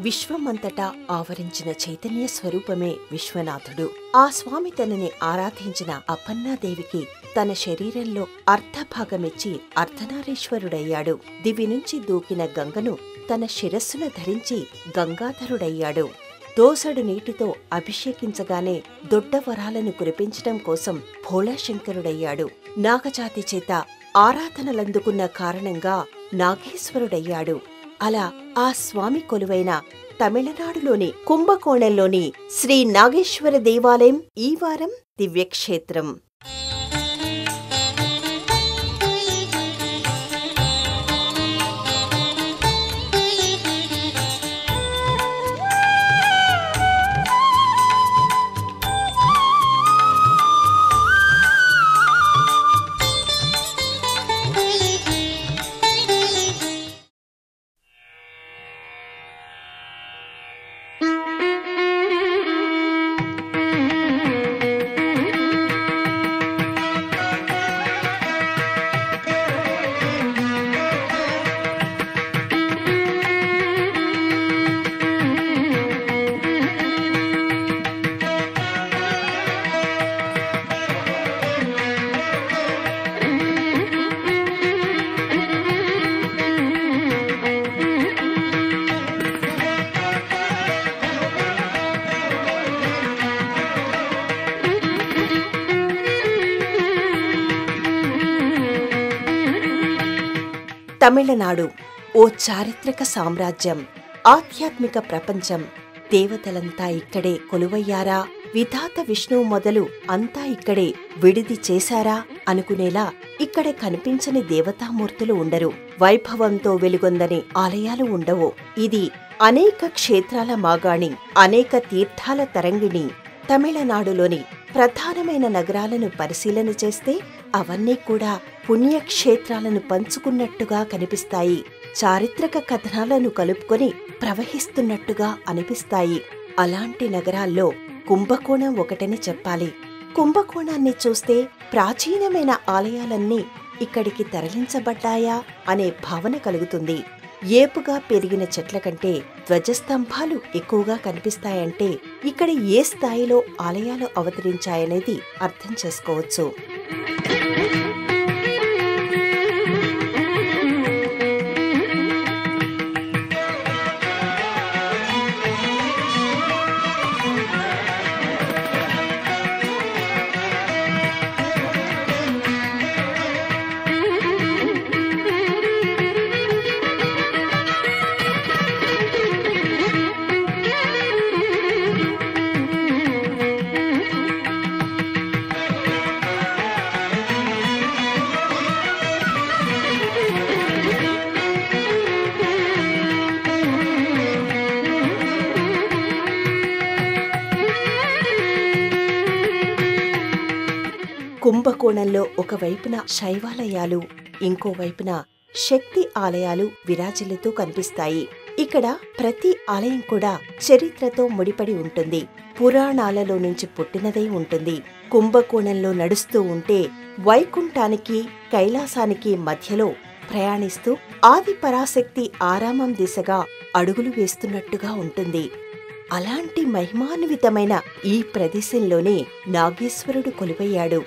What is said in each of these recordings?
విశ్వమంతటా ఆవరించిన చైతన్య స్వరూపమే విశ్వనాథుడు. ఆ స్వామి తనని ఆరాధించిన అప్పన్నాదేవికి తన శరీరంలో అర్ధభాగమిచ్చి అర్ధనారీశ్వరుడయ్యాడు. దివి నుంచి దూకిన గంగను తన శిరస్సున ధరించి గంగాధరుడయ్యాడు. దోసడు నీటితో అభిషేకించగానే దొడ్డ వరాలను కురిపించటం కోసం భోళాశంకరుడయ్యాడు. నాగజాతి చేత ఆరాధనలందుకున్న కారణంగా నాగేశ్వరుడయ్యాడు. అలా ఆ స్వామి కొలువైన తమిళనాడులోని కుంభకోణంలోని శ్రీ నాగేశ్వర దేవాలయం ఈ వారం దివ్యక్షేత్రం. తమిళనాడు ఓ చారిత్రక సామ్రాజ్యం, ఆధ్యాత్మిక ప్రపంచం. దేవతలంతా ఇక్కడే కొలువయ్యారా, విధాత విష్ణువు మొదలు అంతా ఇక్కడే విడిది చేశారా అనుకునేలా ఇక్కడ కనిపించని దేవతామూర్తులు ఉండరు. వైభవంతో వెలుగొందని ఆలయాలు ఉండవు. ఇది అనేక క్షేత్రాల మాగాణి, అనేక తీర్థాల తరంగిణి. తమిళనాడులోని ప్రధానమైన నగరాలను పరిశీలన చేస్తే అవన్నీ కూడా పుణ్యక్షేత్రాలను పంచుకున్నట్టుగా కనిపిస్తాయి. చారిత్రక కథనాలను కలుపుకొని ప్రవహిస్తున్నట్టుగా అనిపిస్తాయి. అలాంటి నగరాల్లో కుంభకోణం ఒకటని చెప్పాలి. కుంభకోణాన్ని చూస్తే ప్రాచీనమైన ఆలయాలన్నీ ఇక్కడికి తరలించబడ్డాయా అనే భావన కలుగుతుంది. ఏపుగా పెరిగిన చెట్ల కంటే ధ్వజస్తంభాలు ఎక్కువగా కనిపిస్తాయంటే ఇక్కడ ఏ స్థాయిలో ఆలయాలు అవతరించాయనేది అర్థం చేసుకోవచ్చు. కుంభకోణంలో ఒకవైపున శైవాలయాలు, ఇంకోవైపున శక్తి ఆలయాలు విరాజిల్లుతూ కనిపిస్తాయి. ఇక్కడ ప్రతి ఆలయం కూడా చరిత్రతో ముడిపడి ఉంటుంది. పురాణాలలో నుంచి పుట్టినదై ఉంటుంది. కుంభకోణంలో నడుస్తూ ఉంటే వైకుంఠానికి కైలాసానికి మధ్యలో ప్రయాణిస్తూ ఆది పరాశక్తి ఆరామం దిశగా అడుగులు వేస్తున్నట్టుగా ఉంటుంది. అలాంటి మహిమాన్వితమైన ఈ ప్రదేశంలోనే నాగేశ్వరుడు కొలువయ్యాడు.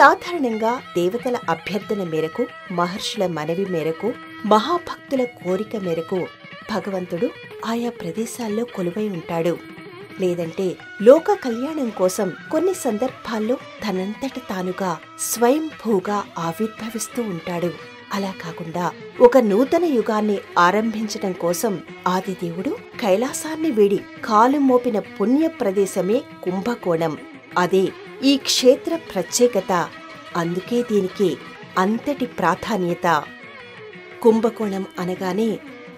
సాధారణంగా దేవతల అభ్యర్థన మేరకు, మహర్షుల మనవి మేరకు, మహాభక్తుల కోరిక మేరకు భగవంతుడు ఆయా ప్రదేశాల్లో కొలువై ఉంటాడు. లేదంటే లోక కళ్యాణం కోసం కొన్ని సందర్భాల్లో తనంతట తానుగా స్వయంభూగా ఆవిర్భవిస్తూ ఉంటాడు. అలా కాకుండా ఒక నూతన యుగాన్ని ఆరంభించటం కోసం ఆదిదేవుడు కైలాసాన్ని వీడి కాలు మోపిన పుణ్య ప్రదేశమే కుంభకోణం. అదే ఈ క్షేత్ర ప్రత్యేకత. అందుకే దీనికి అంతటి ప్రాధాన్యత. కుంభకోణం అనగానే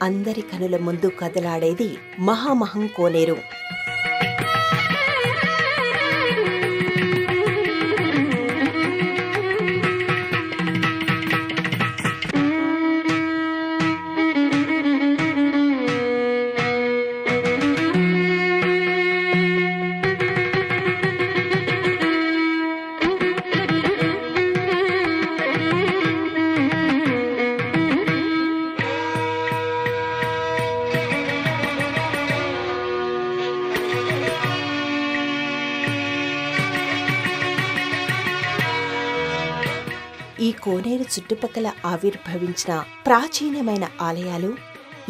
అందరి కనుల ముందు కదలాడేది మహామహం కోనేరు. ఈ కోనేరు చుట్టుపక్కల ఆవిర్భవించిన ప్రాచీనమైన ఆలయాలు,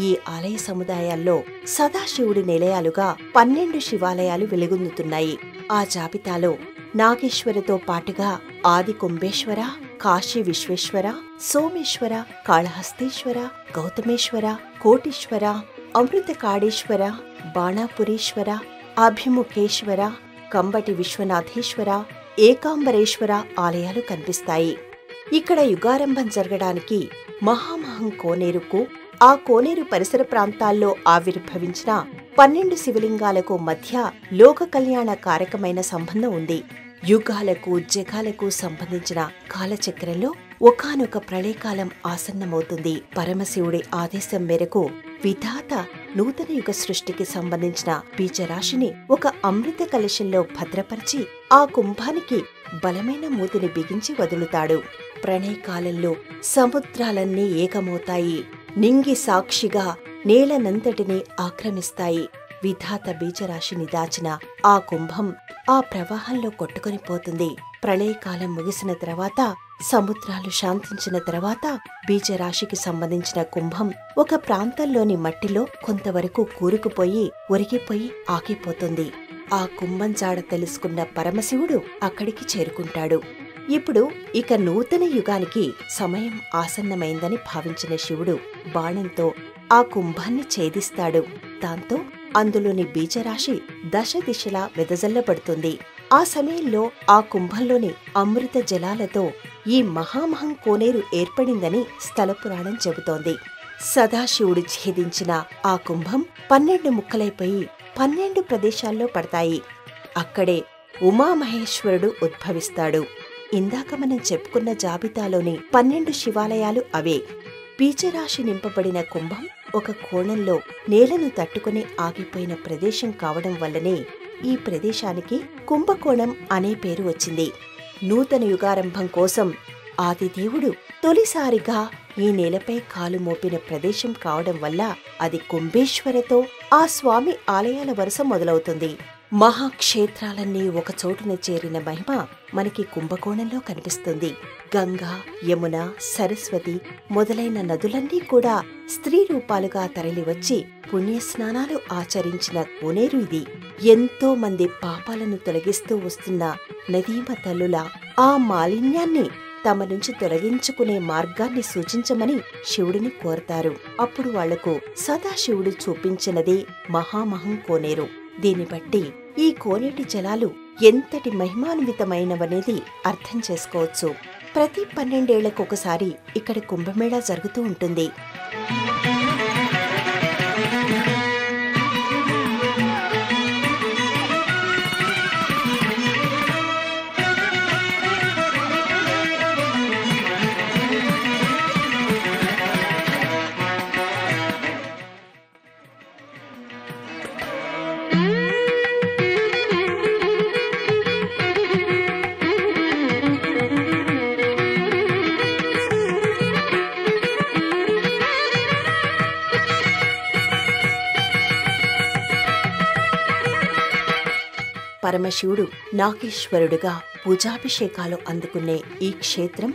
ఈ ఆలయ సముదాయాల్లో సదాశివుడి నిలయాలుగా 12 శివాలయాలు వెలుగొందుతున్నాయి. ఆ జాబితాలో నాగేశ్వరతో పాటుగా ఆది కుంభేశ్వర, కాశీ విశ్వేశ్వర, సోమేశ్వర, కాళహస్తీశ్వర, గౌతమేశ్వర, కోటీశ్వర, అమృతకాడేశ్వర, బాణాపురీశ్వర, అభిముఖేశ్వర, కంబటి విశ్వనాథేశ్వర, ఏకాంబరేశ్వర ఆలయాలు కనిపిస్తాయి. ఇక్కడ యుగారంభం జరగడానికి మహామహం కోనేరుకు, ఆ కోనేరు పరిసర ప్రాంతాల్లో ఆవిర్భవించిన 12 శివలింగాలకు మధ్య లోక కళ్యాణ కారకమైన సంబంధం ఉంది. యుగాలకు జగాలకు సంబంధించిన కాలచక్రంలో ఒకానొక ప్రళయకాలం ఆసన్నమవుతుంది. పరమశివుడి ఆదేశం మేరకు విధాత నూతన యుగ సృష్టికి సంబంధించిన బీజరాశిని ఒక అమృత కలశంలో భద్రపరిచి ఆ కుంభానికి బలమైన మూతిని బిగించి వదులుతాడు. ప్రణయకాలంలో సముద్రాలన్నీ ఏకమవుతాయి. నింగి సాక్షిగా నేలనంతటినీ ఆక్రమిస్తాయి. విధాత బీజరాశిని దాచిన ఆ కుంభం ఆ ప్రవాహంలో కొట్టుకొని పోతుంది. ప్రళయకాలం ముగిసిన తర్వాత, సముద్రాలు శాంతించిన తర్వాత బీజరాశికి సంబంధించిన కుంభం ఒక ప్రాంతంలోని మట్టిలో కొంతవరకు కూరుకుపోయి ఒరిగిపోయి ఆగిపోతుంది. ఆ కుంభం జాడ తెలుసుకున్న పరమశివుడు అక్కడికి చేరుకుంటాడు. ఇప్పుడు ఇక నూతన యుగానికి సమయం ఆసన్నమైందని భావించిన శివుడు బాణంతో ఆ కుంభాన్ని ఛేదిస్తాడు. దాంతో అందులోని బీజరాశి దశ దిశలా వెదజల్లబడుతుంది. ఆ సమయంలో ఆ కుంభంలోని అమృత జలాలతో ఈ మహామహం కోనేరు ఏర్పడిందని స్థలపురాణం చెబుతోంది. సదాశివుడు ఛేదించిన ఆ కుంభం 12 ముక్కలైపోయి 12 ప్రదేశాల్లో పడతాయి. అక్కడే ఉమామహేశ్వరుడు ఉద్భవిస్తాడు. ఇందాక మనం చెప్పుకున్న జాబితాలోని 12 శివాలయాలు అవే. బీజరాశి నింపబడిన కుంభం ఒక కోణంలో నేలను తట్టుకుని ఆగిపోయిన ప్రదేశం కావడం వల్లనే ఈ ప్రదేశానికి కుంభకోణం అనే పేరు వచ్చింది. నూతన యుగారంభం కోసం ఆదిదేవుడు తొలిసారిగా ఈ నేలపై కాలు మోపిన ప్రదేశం కావడం వల్ల అది కుంభేశ్వరతో ఆ స్వామి ఆలయాల వరుస మొదలవుతుంది. మహాక్షేత్రాలన్నీ ఒకచోటున చేరిన మహిమ మనకి కుంభకోణంలో కనిపిస్తుంది. గంగా, యమున, సరస్వతి మొదలైన నదులన్నీ కూడా స్త్రీ రూపాలుగా తరలివచ్చి పుణ్యస్నానాలు ఆచరించిన కోనేరు ఇది. ఎంతో మంది పాపాలను తొలగిస్తూ వస్తున్న నదీమ తల్లుల ఆ మాలిన్యాన్ని తమ నుంచి తొలగించుకునే మార్గాన్ని సూచించమని శివుడిని కోరతారు. అప్పుడు వాళ్లకు సదాశివుడు చూపించినదే మహామహం కోనేరు. దీన్ని బట్టి ఈ కోనేటి జలాలు ఎంతటి మహిమాన్వితమైనవనేది అర్థం చేసుకోవచ్చు. ప్రతి 12 ఏళ్లకొకసారి ఇక్కడ కుంభమేళా జరుగుతూ ఉంటుంది. పరమశివుడు నాగేశ్వరుడుగా పూజాభిషేకాలు అందుకునే ఈ క్షేత్రం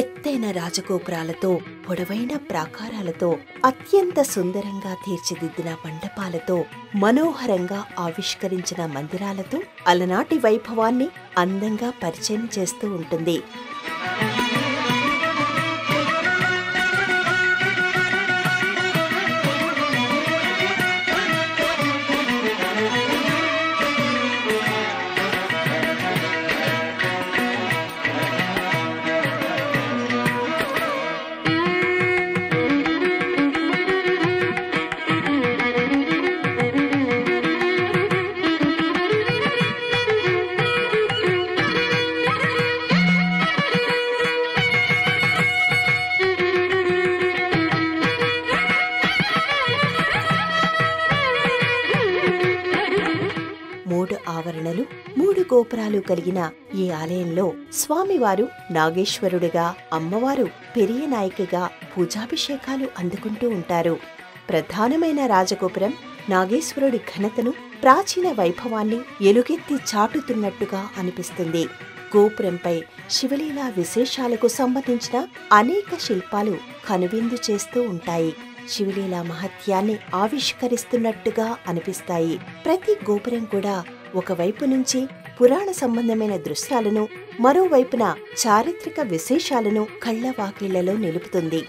ఎత్తైన రాజగోపురాలతో, పొడవైన ప్రాకారాలతో, అత్యంత సుందరంగా తీర్చిదిద్దిన మండపాలతో, మనోహరంగా ఆవిష్కరించిన మందిరాలతో అలనాటి వైభవాన్ని అందంగా పరిచయం చేస్తూ ఉంటుంది. 3 గోపురాలు కలిగిన ఈ ఆలయంలో స్వామివారు నాగేశ్వరుడిగా, అమ్మవారు పెరియ నాయకిగా పూజాభిషేకాలు అందుకుంటూ ఉంటారు. ప్రధానమైన రాజగోపురం నాగేశ్వరుడి ఘనతను, ప్రాచీన వైభవాన్ని ఎలుగెత్తి చాటుతున్నట్టుగా అనిపిస్తుంది. గోపురంపై శివలీలా విశేషాలకు సంబంధించిన అనేక శిల్పాలు కనువిందు చేస్తూ ఉంటాయి. శివలీలా మహత్యాన్ని ఆవిష్కరిస్తున్నట్టుగా అనిపిస్తాయి. ప్రతి గోపురం కూడా ఒకవైపు నుంచి పురాణ సంబంధమైన దృశ్యాలను, మరోవైపున చారిత్రక విశేషాలను కళ్లవాకిళ్లలో నిలుపుతుంది.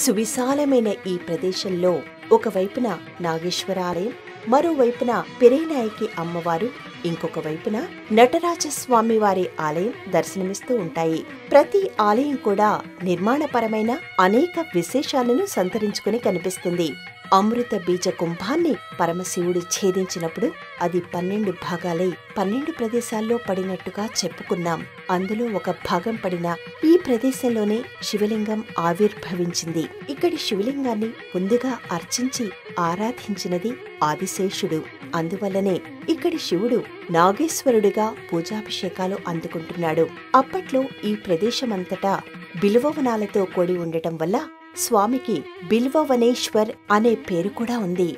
సువిశాలమైన ఈ ప్రదేశంలో ఒకవైపున నాగేశ్వరాలయం, మరోవైపున పెరేనాయకి అమ్మవారు, ఇంకొక వైపున నటరాజస్వామివారి ఆలయం దర్శనమిస్తూ ఉంటాయి. ప్రతి ఆలయం కూడా నిర్మాణపరమైన అనేక విశేషాలను సంతరించుకుని కనిపిస్తుంది. అమృత బీజ కుంభాన్ని పరమశివుడు ఛేదించినప్పుడు అది 12 భాగాలై 12 ప్రదేశాల్లో పడినట్టుగా చెప్పుకున్నాం. అందులో ఒక భాగం పడిన ఈ ప్రదేశంలోనే శివలింగం ఆవిర్భవించింది. ఇక్కడి శివలింగాన్ని ముందుగా అర్చించి ఆరాధించినది ఆదిశేషుడు. అందువల్లనే ఇక్కడి శివుడు నాగేశ్వరుడిగా పూజాభిషేకాలు అందుకుంటున్నాడు. అప్పట్లో ఈ ప్రదేశమంతటా బిల్వవనాలతో కూడి ఉండటం వల్ల స్వామికి బిల్వవనేశ్వర్ అనే పేరు కూడా ఉంది.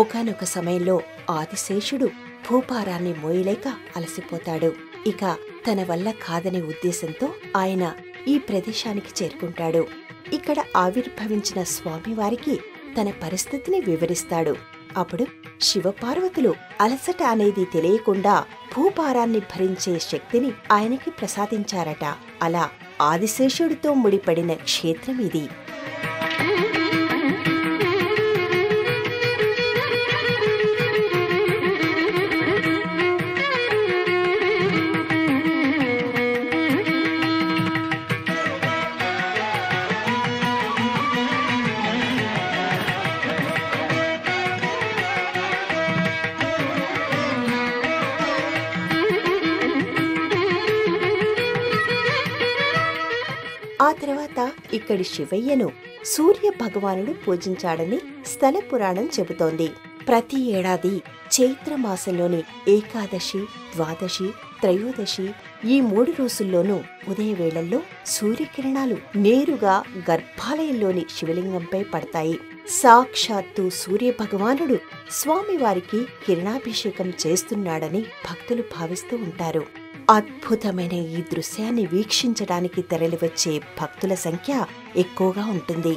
ఒకానొక సమయంలో ఆదిశేషుడు భూపారాన్ని మోయలేక అలసిపోతాడు. ఇక తన వల్ల కాదనే ఉద్దేశంతో ఆయన ఈ ప్రదేశానికి చేరుకుంటాడు. ఇక్కడ ఆవిర్భవించిన స్వామివారికి తన పరిస్థితిని వివరిస్తాడు. అప్పుడు శివపార్వతులు అలసట అనేది తెలియకుండా భూపారాన్ని భరించే శక్తిని ఆయనకి ప్రసాదించారట. అలా ఆదిశేషుడితో ముడిపడిన క్షేత్రం ఇది. ఆ తర్వాత ఇక్కడి శివయ్యను సూర్య భగవానుడు పూజించాడని స్థల పురాణం చెబుతోంది. ప్రతి ఏడాది చైత్రమాసంలోని ఏకాదశి, ద్వాదశి, త్రయోదశి ఈ 3 రోజుల్లోనూ ఉదయవేళల్లో సూర్యకిరణాలు నేరుగా గర్భాలయంలోని శివలింగంపై పడతాయి. సాక్షాత్తు సూర్య భగవానుడు స్వామివారికి కిరణాభిషేకం చేస్తున్నాడని భక్తులు భావిస్తూ ఉంటారు. అద్భుతమైన ఈ దృశ్యాన్ని వీక్షించడానికి తరలివచ్చే భక్తుల సంఖ్య ఎక్కువగా ఉంటుంది.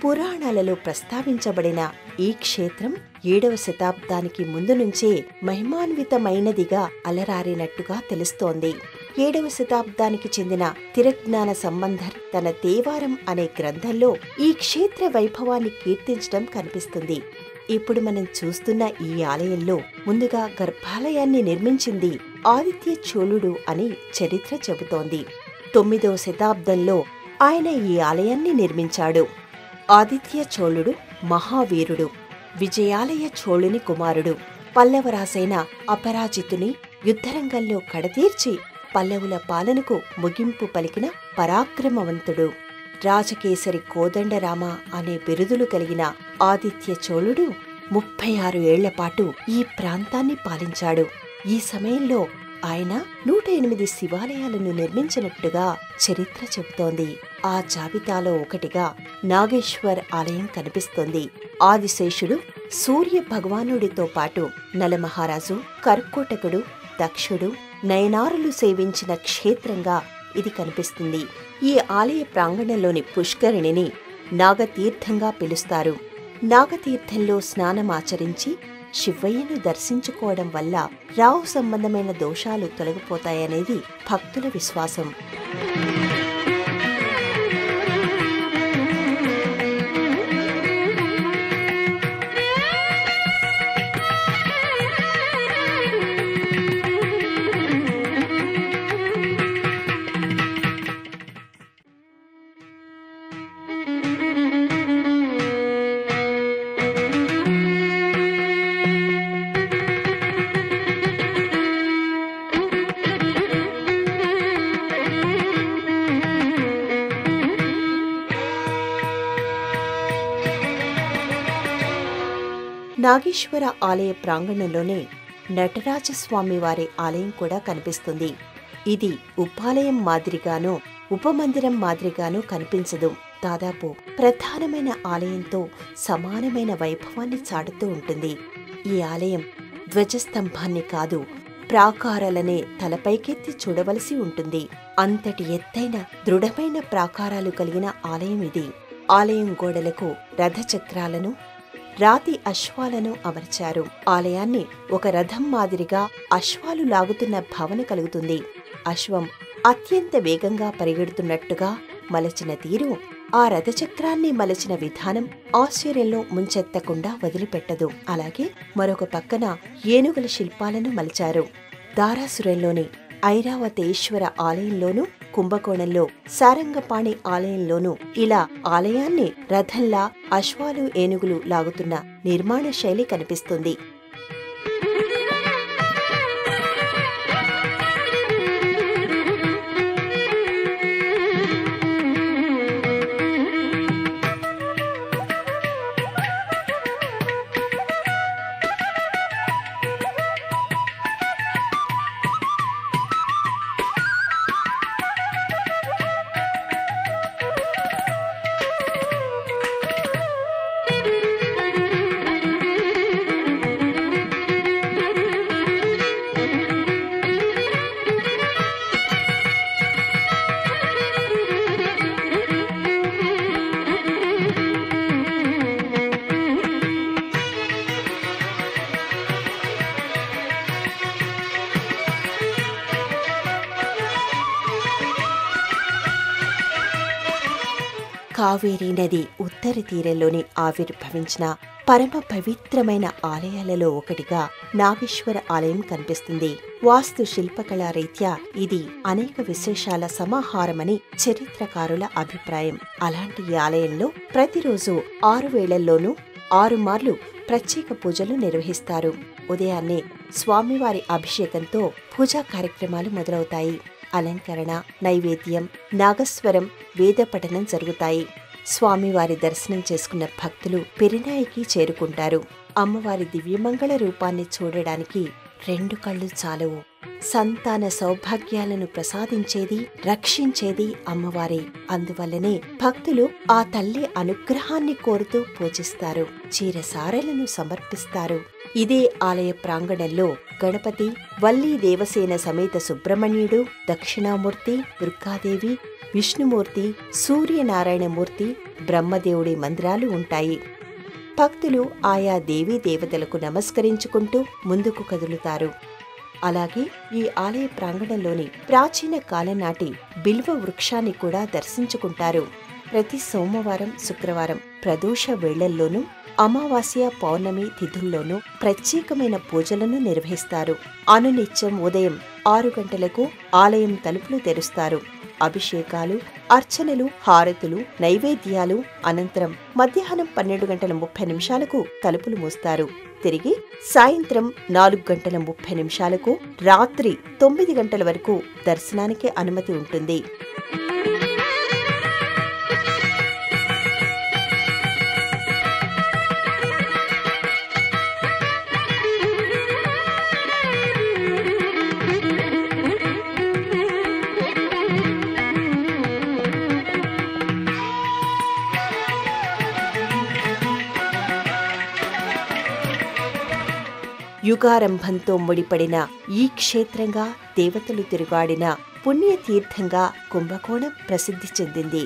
పురాణాలలో ప్రస్తావించబడిన ఈ క్షేత్రం 7వ శతాబ్దానికి ముందు నుంచే మహిమాన్వితమైనదిగా అలరారినట్టుగా తెలుస్తోంది. 7వ శతాబ్దానికి చెందిన తిరజ్ఞాన సంబంధర్ తన దేవారం అనే గ్రంథంలో ఈ క్షేత్ర వైభవాన్ని కీర్తించడం కనిపిస్తుంది. ఇప్పుడు మనం చూస్తున్న ఈ ఆలయంలో ముందుగా గర్భాలయాన్ని నిర్మించింది ఆదిత్య చోళుడు అని చరిత్ర చెబుతోంది. 9వ శతాబ్దంలో ఆయన ఈ ఆలయాన్ని నిర్మించాడు. ఆదిత్య చోళుడు మహావీరుడు, విజయాలయ చోళుని కుమారుడు. పల్లవరాసైన అపరాజితుని యుద్ధరంగంలో కడతీర్చి పల్లవుల పాలనకు ముగింపు పలికిన పరాక్రమవంతుడు. రాజకేసరి కోదండరామ అనే బిరుదులు కలిగిన ఆదిత్య చోళుడు 36 ఏళ్లపాటు ఈ ప్రాంతాన్ని పాలించాడు. ఈ సమయంలో ఆయన 108 శివాలయాలను నిర్మించినట్టుగా చరిత్ర చెబుతోంది. ఆ జాబితాలో ఒకటిగా నాగేశ్వర్ ఆలయం కనిపిస్తోంది. ఆదిశేషుడు సూర్య భగవానుడితో పాటు నలమహారాజు, కర్కోటకుడు, దక్షుడు, నయనారులు సేవించిన క్షేత్రంగా ఇది కనిపిస్తుంది. ఈ ఆలయ ప్రాంగణంలోని పుష్కరిణిని నాగతీర్థంగా పిలుస్తారు. నాగతీర్థంలో స్నానమాచరించి శివయ్యను దర్శించుకోవడం వల్ల రాహు సంబంధమైన దోషాలు తొలగిపోతాయనేది భక్తుల విశ్వాసం. నాగేశ్వర ఆలయ ప్రాంగణంలోనే నటరాజస్వామివారి ఆలయం కూడా కనిపిస్తుంది. ఇది ఉపాలయం మాదిరిగానో ఉపమందిరం మాదిరిగానో కనిపించదు. దాదాపు ప్రధానమైన ఆలయంతో సమానమైన వైభవాన్ని చాటుతూ ఉంటుంది. ఈ ఆలయం ధ్వజస్తంభాన్ని కాదు, ప్రాకారాలనే తలపైకెత్తి చూడవలసి ఉంటుంది. అంతటి ఎత్తైన దృఢమైన ప్రాకారాలు కలిగిన ఆలయం ఇది. ఆలయం గోడలకు రథచక్రాలను, రాతి అశ్వాలను అమర్చారు. ఆలయాన్ని ఒక రథం మాదిరిగా అశ్వాలు లాగుతున్న భావన కలుగుతుంది. అశ్వం అత్యంత వేగంగా పరిగెడుతున్నట్టుగా మలచిన తీరు, ఆ రథచక్రాన్ని మలచిన విధానం ఆశ్చర్యంలో ముంచెత్తకుండా వదిలిపెట్టదు. అలాగే మరొక పక్కన ఏనుగుల శిల్పాలను మలిచారు. దారాసురంలోని ఐరావతేశ్వర ఆలయంలోనూ, కుంభకోణంలో సారంగపాణి ఆలయంలోనూ ఇలా ఆలయాన్ని రథంలా అశ్వాలు, ఏనుగులు లాగుతున్న నిర్మాణ శైలి కనిపిస్తుంది. కావేరీ నది ఉత్తర తీరంలోని ఆవిర్భవించిన పరమ పవిత్రమైన ఆలయాలలో ఒకటిగా నాగేశ్వర ఆలయం కనిపిస్తుంది. వాస్తు శిల్పకళా రీత్యా ఇది అనేక విశేషాల సమాహారమని చరిత్రకారుల అభిప్రాయం. అలాంటి ఈ ఆలయంలో ప్రతిరోజు 6 వేళల్లోనూ 6 మార్లు ప్రత్యేక పూజలు నిర్వహిస్తారు. ఉదయాన్నే స్వామివారి అభిషేకంతో పూజా కార్యక్రమాలు మొదలవుతాయి. అలంకరణ, నైవేద్యం, నాగస్వరం, వేద పఠనం జరుగుతాయి. స్వామివారి దర్శనం చేసుకున్న భక్తులు పెరినాయికి చేరుకుంటారు. అమ్మవారి దివ్యమంగళ రూపాన్ని చూడడానికి 2 కళ్ళు చాలవు. సంతాన సౌభాగ్యాలను ప్రసాదించేది, రక్షించేది అమ్మవారే. అందువల్లనే భక్తులు ఆ తల్లి అనుగ్రహాన్ని కోరుతూ పూజిస్తారు, చీరసారలను సమర్పిస్తారు. ఇదే ఆలయ ప్రాంగణంలో గణపతి, వల్లీ దేవసేన సమేత సుబ్రహ్మణ్యుడు, దక్షిణామూర్తి, దుర్గాదేవి, విష్ణుమూర్తి, సూర్యనారాయణమూర్తి, బ్రహ్మదేవుడి మందిరాలు ఉంటాయి. భక్తులు ఆయా దేవీ దేవతలకు నమస్కరించుకుంటూ ముందుకు కదులుతారు. అలాగే ఈ ఆలయ ప్రాంగణంలోని ప్రాచీన కాలం నాటి బిల్వ వృక్షాన్ని కూడా దర్శించుకుంటారు. ప్రతి సోమవారం, శుక్రవారం ప్రదోష వేళల్లోనూ అమావాస్య, పౌర్ణమి తిథుల్లోనూ ప్రత్యేకమైన పూజలను నిర్వహిస్తారు. అనునిత్యం ఉదయం 6 గంటలకు ఆలయం తలుపులు తెరుస్తారు. అభిషేకాలు, అర్చనలు, హారతులు, నైవేద్యాలు అనంతరం మధ్యాహ్నం 12:30 తలుపులు మూస్తారు. తిరిగి సాయంత్రం 4:30 రాత్రి 9 గంటల వరకు దర్శనానికి అనుమతి ఉంటుంది. యుగారంభంతో ముడిపడిన ఈ క్షేత్రంగా దేవతలు తిరుగాడిన పుణ్యతీర్థంగా కుంభకోణం ప్రసిద్ధి చెందింది.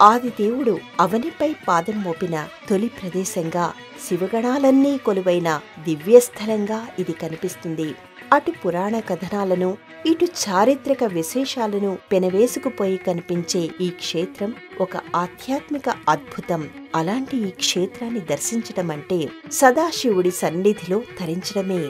ఆదిదేవుడు అవనిపై పాదం మోపిన తొలి ప్రదేశంగా, శివగణాలన్నీ కొలువైన దివ్యస్థలంగా ఇది కనిపిస్తుంది. అటు పురాణ కథనాలను, ఇటు చారిత్రక విశేషాలను పెనవేసుకుపోయి కనిపించే ఈ క్షేత్రం ఒక ఆధ్యాత్మిక అద్భుతం. అలాంటి ఈ క్షేత్రాన్ని దర్శించడం అంటే సదాశివుడి సన్నిధిలో తరించడమే.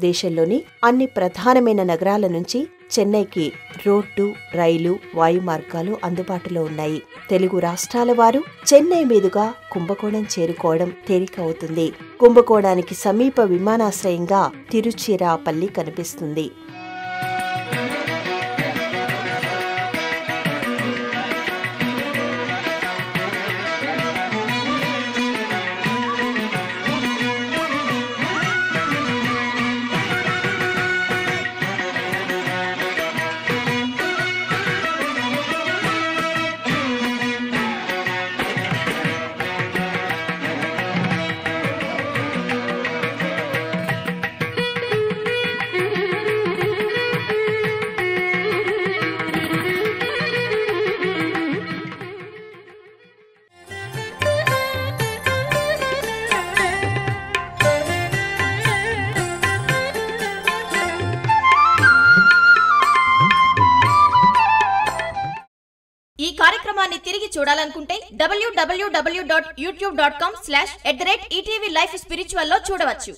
దేశంలోని అన్ని ప్రధానమైన నగరాల నుంచి చెన్నైకి రోడ్డు, రైలు, వాయు మార్గాలు అందుబాటులో ఉన్నాయి. తెలుగు రాష్ట్రాల వారు చెన్నై మీదుగా కుంభకోణం చేరుకోవడం తేలిక అవుతుంది. కుంభకోణానికి సమీప విమానాశ్రయంగా తిరుచిరాపల్లి కనిపిస్తుంది. ఈ కార్యక్రమాన్ని తిరిగి చూడాలనుకుంటే www.youtube.com/@ETV Life Spiritual లో చూడవచ్చు.